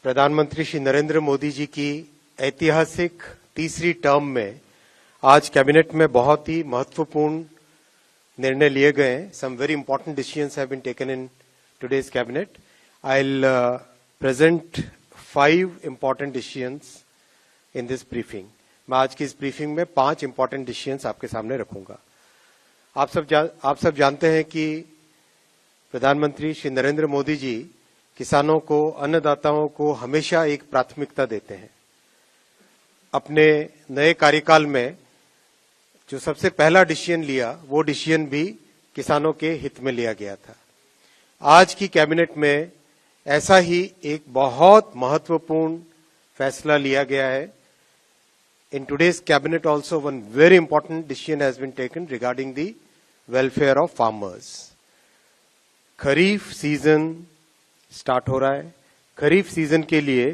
प्रधानमंत्री श्री नरेंद्र मोदी जी की ऐतिहासिक तीसरी टर्म में आज कैबिनेट में बहुत ही महत्वपूर्ण निर्णय लिए गए हैं. Some very important decisions have been taken in today's cabinet. I will present 5 important decisions in this briefing. मैं आज की इस ब्रीफिंग में 5 इंपॉर्टेंट डिसीजंस आपके सामने रखूंगा. आप सब जानते हैं कि प्रधानमंत्री श्री नरेंद्र मोदी जी किसानों को, अन्नदाताओं को हमेशा एक प्राथमिकता देते हैं. अपने नए कार्यकाल में जो सबसे पहला डिसीजन लिया वो डिसीजन भी किसानों के हित में लिया गया था. आज की कैबिनेट में ऐसा ही एक बहुत महत्वपूर्ण फैसला लिया गया है. In today's cabinet also one very important decision has been taken regarding the welfare of farmers. Kharif season start हो रहा है. खरीफ सीजन के लिए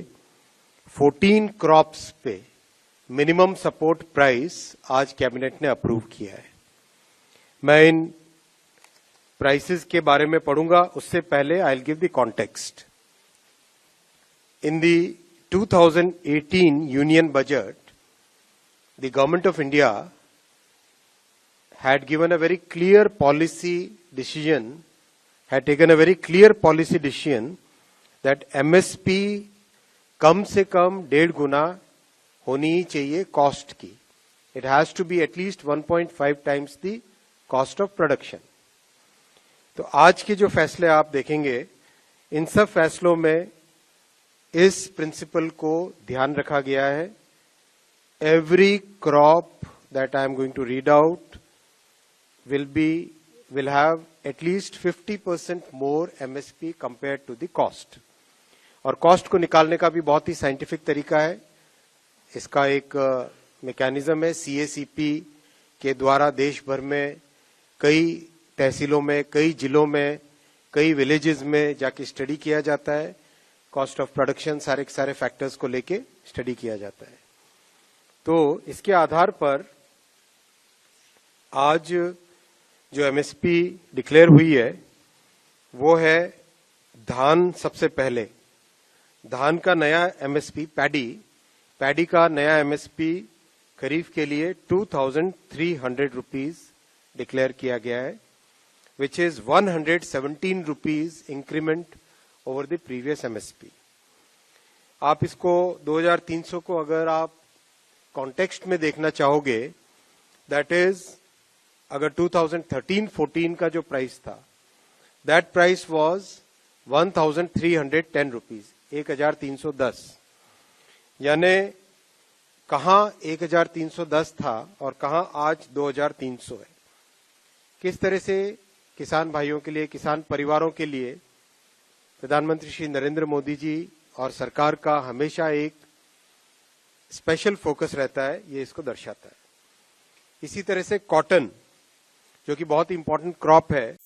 14 क्रॉप्स पे मिनिमम सपोर्ट प्राइस आज कैबिनेट ने अप्रूव किया है. मैं इन प्राइसेस के बारे में पढ़ूंगा, उससे पहले I will give the context. In the 2018 union budget, the government of India had given a very clear policy decision, had taken a very clear policy decision that MSP कम से कम 1.5 गुना होनी ही चाहिए कॉस्ट की. It has to be at least 1.5 times the cost of production. तो आज के जो फैसले आप देखेंगे, इन सब फैसलों में इस प्रिंसिपल को ध्यान रखा गया है. Every crop that I am going to read out will have at least 50% more MSP compared to the cost. और कॉस्ट को निकालने का भी बहुत ही साइंटिफिक तरीका है. इसका एक मैकेनिज्म है. CACP के द्वारा देश भर में कई तहसीलों में, कई जिलों में, कई विलेजेस में जाके स्टडी किया जाता है. कॉस्ट ऑफ प्रोडक्शन सारे फैक्टर्स को लेके स्टडी किया जाता है. तो इसके आधार पर आज जो MSP डिक्लेयर हुई है वो है धान. सबसे पहले धान का नया MSP, पैडी का नया MSP खरीफ के लिए 2,300 रुपीज डिक्लेयर किया गया है, which is 117 rupees increment over the previous MSP. आप इसको 2,300 को अगर आप कॉन्टेक्स्ट में देखना चाहोगे, दैट इज अगर 2013-14 का जो प्राइस था, दैट प्राइस वाज 1,310 रुपीज, 1,310. यानी कहां 1,310 था और कहां आज 2,300 है. किस तरह से किसान भाइयों के लिए, किसान परिवारों के लिए प्रधानमंत्री श्री नरेंद्र मोदी जी और सरकार का हमेशा एक स्पेशल फोकस रहता है, ये इसको दर्शाता है. इसी तरह से कॉटन, जो कि बहुत इंपॉर्टेंट क्रॉप है,